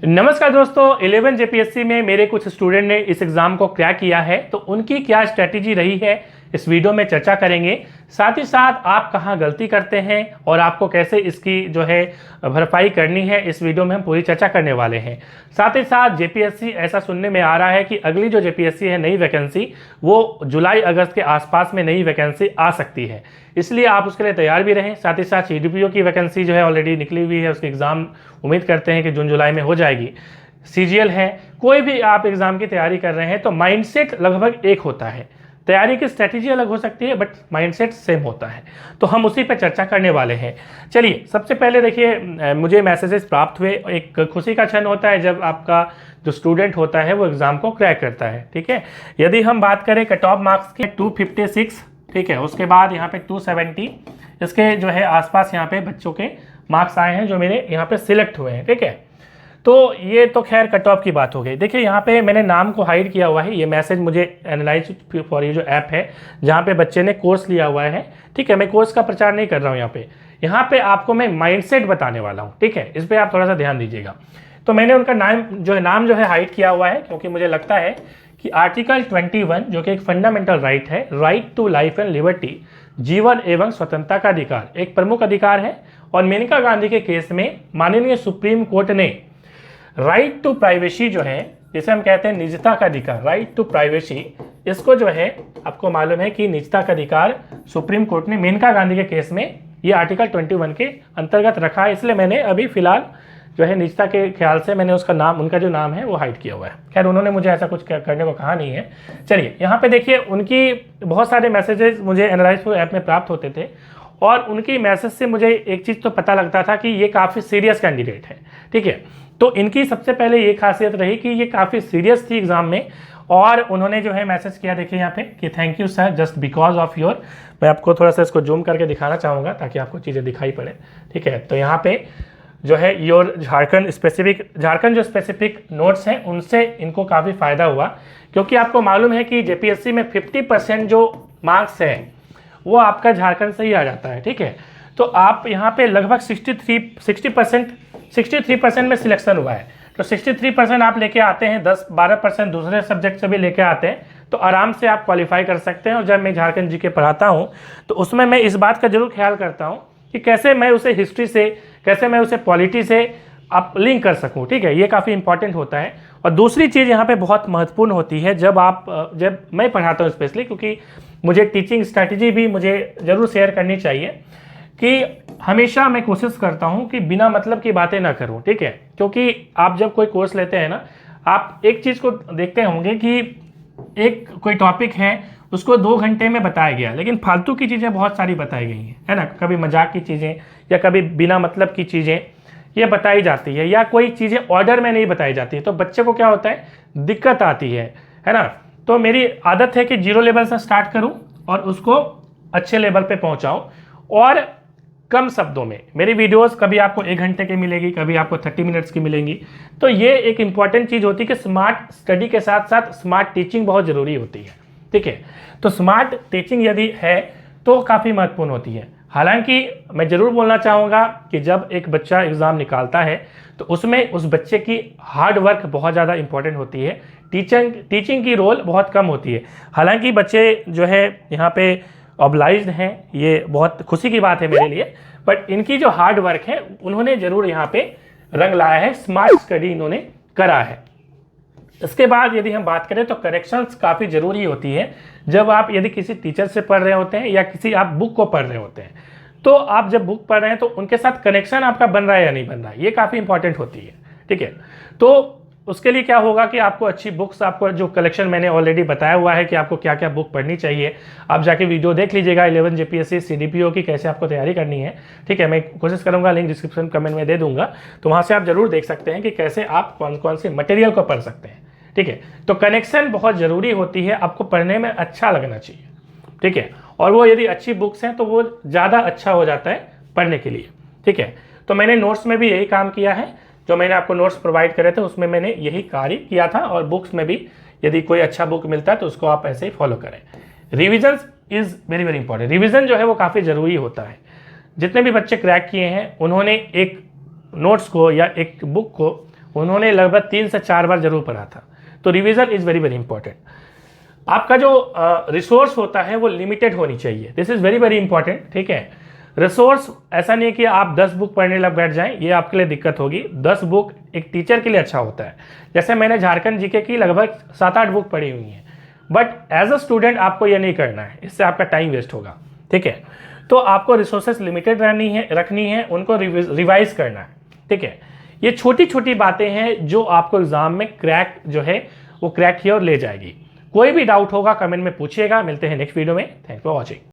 नमस्कार दोस्तों, 11 जेपीएससी में मेरे कुछ स्टूडेंट ने इस एग्ज़ाम को क्रैक किया है, तो उनकी क्या स्ट्रैटेजी रही है इस वीडियो में चर्चा करेंगे। साथ ही साथ आप कहां गलती करते हैं और आपको कैसे इसकी जो है भरपाई करनी है, इस वीडियो में हम पूरी चर्चा करने वाले हैं। साथ ही साथ जेपीएससी ऐसा सुनने में आ रहा है कि अगली जो जेपीएससी है नई वैकेंसी, वो जुलाई अगस्त के आसपास में नई वैकेंसी आ सकती है, इसलिए आप उसके लिए तैयार भी रहें। साथ ही साथ सीडीपीओ की वैकेंसी जो है ऑलरेडी निकली हुई है, उसकी एग्ज़ाम उम्मीद करते हैं कि जून जुलाई में हो जाएगी। सीजीएल है, कोई भी आप एग्ज़ाम की तैयारी कर रहे हैं तो माइंडसेट लगभग एक होता है। तैयारी की स्ट्रैटेजी अलग हो सकती है बट माइंडसेट सेम होता है, तो हम उसी पर चर्चा करने वाले हैं। चलिए, सबसे पहले देखिए, मुझे मैसेजेस प्राप्त हुए। एक खुशी का क्षण होता है जब आपका जो स्टूडेंट होता है वो एग्ज़ाम को क्रैक करता है। ठीक है, यदि हम बात करें कट ऑफ मार्क्स के 256, ठीक है, उसके बाद यहाँ पे 270, इसके जो है आसपास यहाँ पे बच्चों के मार्क्स आए हैं जो मेरे यहाँ पे सिलेक्ट हुए हैं। ठीक है, तो ये तो खैर कट ऑफ की बात हो गई। देखिए, यहाँ पे मैंने नाम को हाइड किया हुआ है। ये मैसेज मुझे एनालाइज फॉर ये जो ऐप है जहाँ पे बच्चे ने कोर्स लिया हुआ है। ठीक है, मैं कोर्स का प्रचार नहीं कर रहा हूँ यहाँ पे आपको मैं माइंडसेट बताने वाला हूँ। ठीक है, इस पर आप थोड़ा सा ध्यान दीजिएगा। तो मैंने उनका नाम जो है हाइड किया हुआ है, क्योंकि मुझे लगता है कि आर्टिकल 21 जो कि एक फंडामेंटल राइट है, right to life and liberty, जीवन एवं स्वतंत्रता का अधिकार, एक प्रमुख अधिकार है। और मेनका गांधी के केस में माननीय सुप्रीम कोर्ट ने राइट टू प्राइवेसी जो है, जिसे हम कहते हैं निजता का अधिकार, राइट टू प्राइवेसी, इसको जो है आपको मालूम है कि निजता का अधिकार सुप्रीम कोर्ट ने मेनका गांधी के केस में ये आर्टिकल 21 के अंतर्गत रखा है। इसलिए मैंने अभी फिलहाल जो है निजता के ख्याल से मैंने उसका नाम, उनका जो नाम है वो हाइड किया हुआ है। खैर, उन्होंने मुझे ऐसा कुछ करने को कहा नहीं है। चलिए, यहाँ पे देखिए, उनकी बहुत सारे मैसेजेस मुझे एनालाइज ऐप में प्राप्त होते थे और उनकी मैसेज से मुझे एक चीज़ तो पता लगता था कि ये काफ़ी सीरियस कैंडिडेट है। ठीक है, तो इनकी सबसे पहले ये खासियत रही कि ये काफ़ी सीरियस थी एग्ज़ाम में, और उन्होंने जो है मैसेज किया, देखिए यहाँ पे कि thank you sir, just because of your, मैं आपको थोड़ा सा इसको जूम करके दिखाना चाहूँगा ताकि आपको चीज़ें दिखाई पड़े। ठीक है, तो यहाँ पे जो है योर झारखंड जो स्पेसिफिक नोट्स हैं उनसे इनको काफ़ी फ़ायदा हुआ, क्योंकि आपको मालूम है कि जेपीएससी में 50% जो मार्क्स है वो आपका झारखंड से ही आ जाता है। ठीक है, तो आप यहाँ पे लगभग 63% में सिलेक्शन हुआ है, तो 63% आप लेके आते हैं, 10-12% दूसरे सब्जेक्ट से भी लेके आते हैं, तो आराम से आप क्वालिफाई कर सकते हैं। और जब मैं झारखंड जीके पढ़ाता हूँ तो उसमें मैं इस बात का जरूर ख्याल करता हूँ कि कैसे मैं उसे हिस्ट्री से, कैसे मैं उसे पॉलिटी से आप लिंक कर सकूं। ठीक है, ये काफ़ी इंपॉर्टेंट होता है। और दूसरी चीज़ यहाँ पे बहुत महत्वपूर्ण होती है, जब मैं पढ़ाता हूँ स्पेशली, क्योंकि मुझे टीचिंग स्ट्रैटेजी भी मुझे ज़रूर शेयर करनी चाहिए, कि हमेशा मैं कोशिश करता हूँ कि बिना मतलब की बातें ना करूँ। ठीक है, क्योंकि आप जब कोई कोर्स लेते हैं ना, आप एक चीज़ को देखते होंगे कि एक कोई टॉपिक है, उसको 2 घंटे में बताया गया, लेकिन फालतू की चीज़ें बहुत सारी बताई गई हैं, है ना। कभी मजाक की चीज़ें या कभी बिना मतलब की चीज़ें ये बताई जाती है, या कोई चीज़ें ऑर्डर में नहीं बताई जाती है, तो बच्चे को क्या होता है, दिक्कत आती है ना। तो मेरी आदत है कि 0 लेवल से स्टार्ट करूं और उसको अच्छे लेवल पे पहुंचाऊं, और कम शब्दों में। मेरी वीडियोस कभी आपको 1 घंटे की मिलेगी, कभी आपको 30 मिनट्स की मिलेंगी। तो ये एक इंपॉर्टेंट चीज़ होती है कि स्मार्ट स्टडी के साथ साथ स्मार्ट टीचिंग बहुत ज़रूरी होती है। ठीक है, तो स्मार्ट टीचिंग यदि है तो काफ़ी महत्वपूर्ण होती है। हालांकि मैं ज़रूर बोलना चाहूँगा कि जब एक बच्चा एग्ज़ाम निकालता है तो उसमें उस बच्चे की हार्ड वर्क बहुत ज़्यादा इंपॉर्टेंट होती है, टीचिंग की रोल बहुत कम होती है। हालांकि बच्चे जो है यहाँ पे ऑब्लाइज्ड हैं, ये बहुत खुशी की बात है मेरे लिए, बट इनकी जो हार्ड वर्क है उन्होंने ज़रूर यहाँ पे रंग लाया है, स्मार्ट स्टडी इन्होंने करा है। इसके बाद यदि हम बात करें तो करेक्शंस काफ़ी ज़रूरी होती है। जब आप यदि किसी टीचर से पढ़ रहे होते हैं या किसी आप बुक को पढ़ रहे होते हैं, तो आप जब बुक पढ़ रहे हैं तो उनके साथ कनेक्शन आपका बन रहा है या नहीं बन रहा है, ये काफ़ी इंपॉर्टेंट होती है। ठीक है, तो उसके लिए क्या होगा कि आपको अच्छी बुक्स, आपको जो कलेक्शन मैंने ऑलरेडी बताया हुआ है कि आपको क्या क्या बुक पढ़नी चाहिए, आप जाके वीडियो देख लीजिएगा 11 जेपीएससी सीडीपीओ की, कैसे आपको तैयारी करनी है। ठीक है, मैं कोशिश करूंगा, लिंक डिस्क्रिप्शन कमेंट में दे दूंगा, तो वहाँ से आप जरूर देख सकते हैं कि कैसे आप कौन कौन से मटेरियल को पढ़ सकते हैं। ठीक है, तो कनेक्शन बहुत ज़रूरी होती है, आपको पढ़ने में अच्छा लगना चाहिए। ठीक है, और वो यदि अच्छी बुक्स हैं तो वो ज़्यादा अच्छा हो जाता है पढ़ने के लिए। ठीक है, तो मैंने नोट्स में भी यही काम किया है, जो मैंने आपको नोट्स प्रोवाइड करे थे उसमें मैंने यही कार्य किया था, और बुक्स में भी यदि कोई अच्छा बुक मिलता है तो उसको आप ऐसे ही फॉलो करें। Revision is very very important, revision जो है वो काफ़ी ज़रूरी होता है। जितने भी बच्चे क्रैक किए हैं उन्होंने एक नोट्स को या एक बुक को उन्होंने लगभग 3 से 4 बार जरूर पढ़ा था। तो revision is very very important. आपका जो रिसोर्स होता है वो लिमिटेड होनी चाहिए, this is very very important, ठीक है। रिसोर्स ऐसा नहीं है कि आप 10 बुक पढ़ने लग बैठ जाएं, ये आपके लिए दिक्कत होगी। 10 बुक एक टीचर के लिए अच्छा होता है। जैसे मैंने झारखंड जीके की लगभग 7-8 बुक पढ़ी हुई हैं, बट एज अ स्टूडेंट आपको ये नहीं करना है, इससे आपका टाइम वेस्ट होगा, ठीक है। तो आपको रिसोर्सेस लिमिटेड रखनी है, उनको रिवाइज करना है, ठीक है। ये छोटी छोटी बातें हैं जो आपको एग्जाम में क्रैक जो है वो क्रैक की ओर ले जाएगी। कोई भी डाउट होगा कमेंट में पूछिएगा। मिलते हैं नेक्स्ट वीडियो में। Thank you for watching.